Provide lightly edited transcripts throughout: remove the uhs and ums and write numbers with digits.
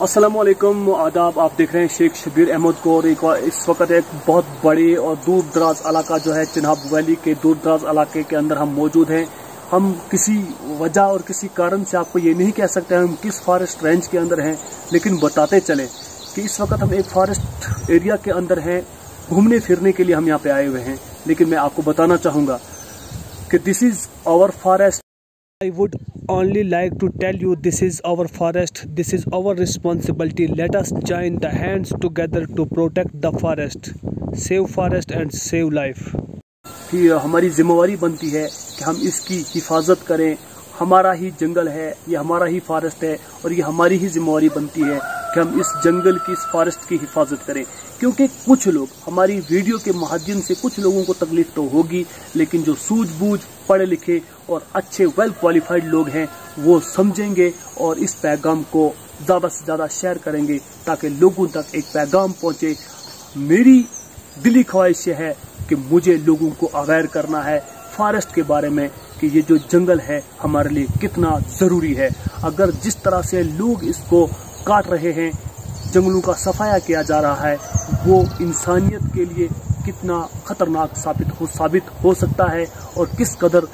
अस्सलामुअलैकुम, आदाब। आप देख रहे हैं शेख शबीर अहमद को और इस वक्त एक बहुत बड़े और दूर दराज इलाका जो है चिनाब वैली के दूर दराज इलाके के अंदर हम मौजूद हैं। हम किसी वजह और किसी कारण से आपको ये नहीं कह सकते हम किस फॉरेस्ट रेंज के अंदर हैं, लेकिन बताते चले कि इस वक्त हम एक फॉरेस्ट एरिया के अंदर हैं। घूमने फिरने के लिए हम यहाँ पे आए हुए हैं, लेकिन मैं आपको बताना चाहूँगा कि this is our forest. I would only like to tell you this is our forest, this is our responsibility. Let us join the hands together to protect the forest, save forest and save life. कि हमारी जिम्मेवारी बनती है कि हम इसकी हिफाजत करें। हमारा ही जंगल है, ये हमारा ही फॉरेस्ट है और ये हमारी ही जिम्मेवारी बनती है कि हम इस जंगल की, इस फॉरेस्ट की हिफाजत करें। क्योंकि कुछ लोग हमारी वीडियो के माध्यम से कुछ लोगों को तकलीफ तो होगी, लेकिन जो सूझबूझ पढ़े लिखे और अच्छे वेल क्वालिफाइड लोग हैं वो समझेंगे और इस पैगाम को ज़्यादा से ज़्यादा शेयर करेंगे ताकि लोगों तक एक पैगाम पहुँचे। मेरी दिली ख्वाहिश है कि मुझे लोगों को अवेयर करना है फॉरेस्ट के बारे में कि ये जो जंगल है हमारे लिए कितना ज़रूरी है। अगर जिस तरह से लोग इसको काट रहे हैं, जंगलों का सफाया किया जा रहा है, वो इंसानियत के लिए कितना खतरनाक साबित हो सकता है और किस कदर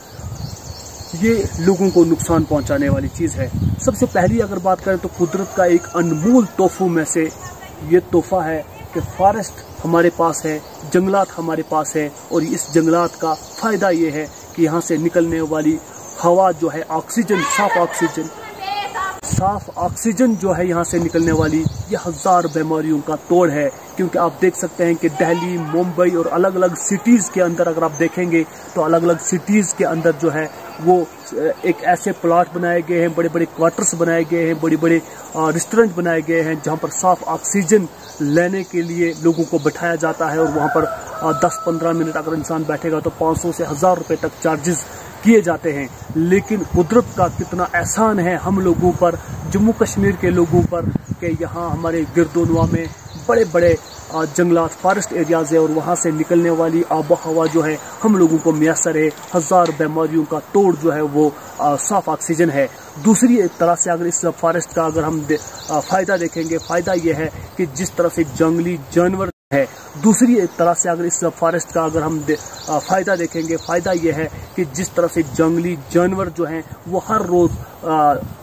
ये लोगों को नुकसान पहुंचाने वाली चीज़ है। सबसे पहली अगर बात करें तो कुदरत का एक अनमोल तोहफों में से ये तोहफा है कि फॉरेस्ट हमारे पास है, जंगलात हमारे पास है और इस जंगलात का फ़ायदा ये है कि यहाँ से निकलने वाली हवा जो है ऑक्सीजन, साफ ऑक्सीजन जो है यहाँ से निकलने वाली, ये हज़ार बीमारियों का तोड़ है। क्योंकि आप देख सकते हैं कि दिल्ली, मुंबई और अलग अलग सिटीज़ के अंदर अगर आप देखेंगे तो अलग अलग सिटीज़ के अंदर जो है वो एक ऐसे प्लॉट बनाए गए हैं, बड़े बड़े क्वार्टर्स बनाए गए हैं, बड़े बड़े रेस्टोरेंट बनाए गए हैं जहाँ पर साफ ऑक्सीजन लेने के लिए लोगों को बिठाया जाता है और वहाँ पर 10-15 मिनट अगर इंसान बैठेगा तो 500 से 1000 रुपये तक चार्जेस किए जाते हैं। लेकिन कुदरत का कितना एहसान है हम लोगों पर, जम्मू कश्मीर के लोगों पर, कि यहाँ हमारे गिरदोनवा में बड़े बड़े जंगलात, फॉरेस्ट एरियाज़ है और वहाँ से निकलने वाली आबो हवा जो है हम लोगों को मैसर है। हज़ार बीमारियों का तोड़ जो है वो साफ ऑक्सीजन है। दूसरी एक तरह से अगर इस फॉरेस्ट का अगर हम फ़ायदा देखेंगे, फ़ायदा ये है कि जिस तरह से जंगली जानवर है, दूसरी एक तरह से अगर इस फॉरेस्ट का अगर हम फ़ायदा देखेंगे, फ़ायदा ये है कि जिस तरह से जंगली जानवर जो हैं वो हर रोज़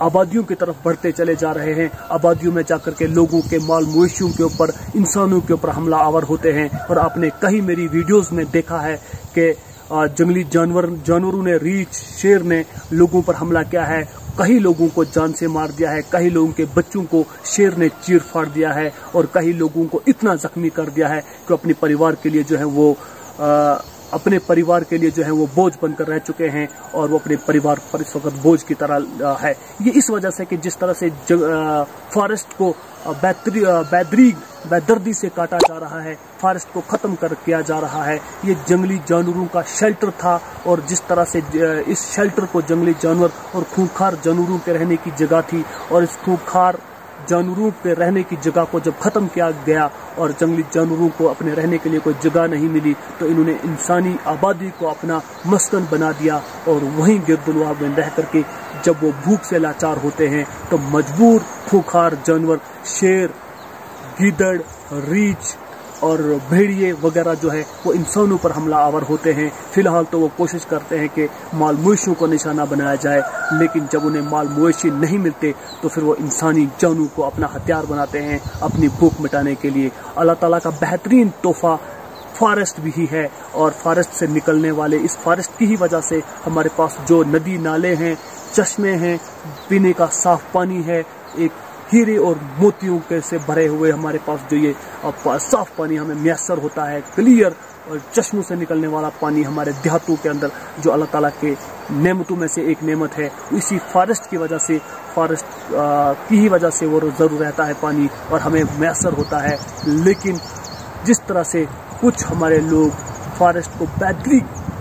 आबादियों की तरफ बढ़ते चले जा रहे हैं। आबादियों में जाकर के लोगों के माल मवेशियों के ऊपर, इंसानों के ऊपर हमला आवर होते हैं। और आपने कई मेरी वीडियोस में देखा है कि जंगली जानवरों ने, रीछ, शेर ने लोगों पर हमला किया है, कई लोगों को जान से मार दिया है, कई लोगों के बच्चों को शेर ने चीर फाड़ दिया है और कई लोगों को इतना जख्मी कर दिया है कि अपने परिवार के लिए जो है वो बोझ बनकर रह चुके हैं और वो अपने परिवार पर इस वक्त बोझ की तरह है। ये इस वजह से कि जिस तरह से फॉरेस्ट को बेदर्दी से काटा जा रहा है, फॉरेस्ट को ख़त्म किया जा रहा है। ये जंगली जानवरों का शेल्टर था और जिस तरह से इस शेल्टर को जंगली जानवर और खूंखार जानवरों के रहने की जगह थी और इस खूंखार जानवरों के रहने की जगह को जब ख़त्म किया गया और जंगली जानवरों को अपने रहने के लिए कोई जगह नहीं मिली तो इन्होंने इंसानी आबादी को अपना मस्कन बना दिया और वहीं गिरदुनवा में रह करके जब वो भूख से लाचार होते हैं तो मजबूर खूंखार जानवर, शेर, गीदड़, रीछ और भेड़िए वगैरह जो है वो इंसानों पर हमला आवर होते हैं। फिलहाल तो वो कोशिश करते हैं कि माल मवेशियों को निशाना बनाया जाए, लेकिन जब उन्हें माल मवेशी नहीं मिलते तो फिर वो इंसानी जानों को अपना हथियार बनाते हैं अपनी भूख मिटाने के लिए। अल्लाह ताला का बेहतरीन तोहफा फॉरेस्ट भी है और फॉरेस्ट से निकलने वाले, इस फॉरेस्ट की ही वजह से हमारे पास जो नदी नाले हैं, चश्मे हैं, पीने का साफ पानी है, एक हीरे और मोतियों के से भरे हुए हमारे पास जो ये साफ पानी हमें मैसर होता है, क्लियर और चश्मों से निकलने वाला पानी हमारे देहातों के अंदर जो अल्लाह ताला के नेमतों में से एक नेमत है, इसी फॉरेस्ट की वजह से, फॉरेस्ट की ही वजह से वो ज़रूर रहता है पानी और हमें मैसर होता है। लेकिन जिस तरह से कुछ हमारे लोग फॉरेस्ट को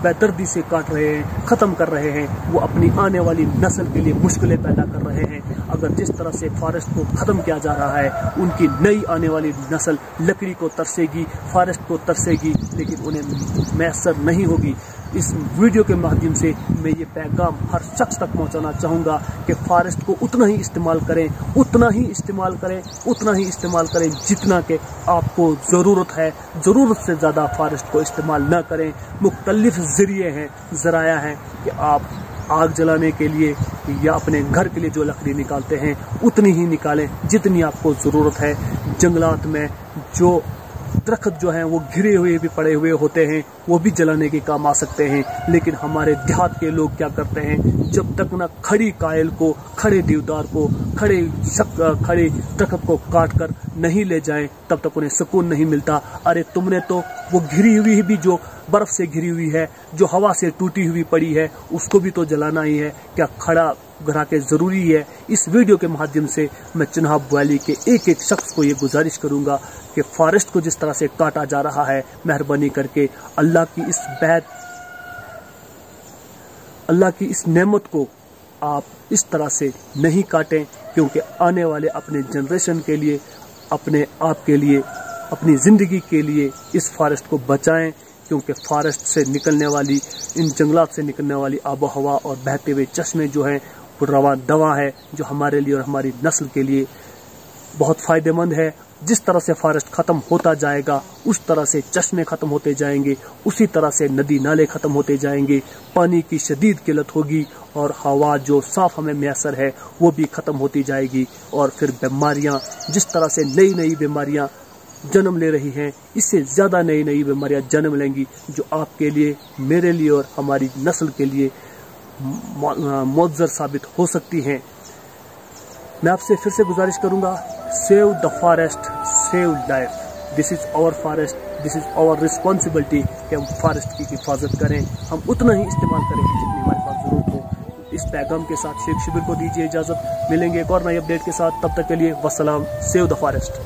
बेदर्दी से काट रहे हैं, ख़त्म कर रहे हैं, वो अपनी आने वाली नस्ल के लिए मुश्किलें पैदा कर रहे हैं। अगर जिस तरह से फॉरेस्ट को ख़त्म किया जा रहा है, उनकी नई आने वाली नस्ल लकड़ी को तरसेगी, फॉरेस्ट को तरसेगी, लेकिन उन्हें मैसर नहीं होगी। इस वीडियो के माध्यम से मैं ये पैगाम हर शख्स तक पहुंचाना चाहूँगा कि फॉरेस्ट को उतना ही इस्तेमाल करें, उतना ही इस्तेमाल करें, उतना ही इस्तेमाल करें जितना कि आपको ज़रूरत है। ज़रूरत से ज़्यादा फॉरेस्ट को इस्तेमाल न करें। मुख्तलिफ ज़रिए हैं, ज़राया हैं कि आप आग जलाने के लिए या अपने घर के लिए जो लकड़ी निकालते हैं उतनी ही निकालें जितनी आपको ज़रूरत है। जंगलात में जो दरख्त जो हैं वो घिरे हुए भी पड़े हुए होते हैं, वो भी जलाने के काम आ सकते हैं। लेकिन हमारे देहात के लोग क्या करते हैं, जब तक ना खड़ी कायल को, खड़े देवदार को, खड़े दरख्त को काट कर नहीं ले जाएं, तब तक उन्हें सुकून नहीं मिलता। अरे तुमने तो वो घिरी हुई भी, जो बर्फ से घिरी हुई है, जो हवा से टूटी हुई पड़ी है, उसको भी तो जलाना ही है। क्या खड़ा घरा के ज़रूरी है? इस वीडियो के माध्यम से मैं चिनाब वैली के एक एक शख्स को ये गुजारिश करूंगा कि फॉरेस्ट को जिस तरह से काटा जा रहा है, मेहरबानी करके अल्लाह की इस नेमत को आप इस तरह से नहीं काटें, क्योंकि आने वाले अपने जनरेशन के लिए, अपने आप के लिए, अपनी ज़िंदगी के लिए इस फॉरेस्ट को बचाएं। क्योंकि फॉरेस्ट से निकलने वाली, इन जंगलात से निकलने वाली आबो हवा और बहते हुए चश्मे जो हैं वो रवा दवा है, जो हमारे लिए और हमारी नस्ल के लिए बहुत फ़ायदेमंद है। जिस तरह से फॉरेस्ट ख़त्म होता जाएगा उस तरह से चश्मे ख़त्म होते जाएंगे, उसी तरह से नदी नाले ख़त्म होते जाएंगे, पानी की शदीद किल्लत होगी और हवा जो साफ़ हमें मैसर है वो भी ख़त्म होती जाएगी। और फिर बीमारियाँ, जिस तरह से नई नई बीमारियाँ जन्म ले रही हैं, इससे ज़्यादा नई नई बीमारियाँ जन्म लेंगी, जो आपके लिए, मेरे लिए और हमारी नस्ल के लिए मुअज्जर साबित हो सकती हैं। मैं आपसे फिर से गुजारिश करूंगा, save the forest, save life. This is our forest, this is our responsibility कि हम फॉरेस्ट की हिफाजत करें, हम उतना ही इस्तेमाल करें जितनी हमारे पास ज़रूरत हो। इस पैगाम के साथ शेख शबीर को दीजिए इजाज़त। मिलेंगे एक और नई अपडेट के साथ, तब तक के लिए वस्सलाम। Save the forest.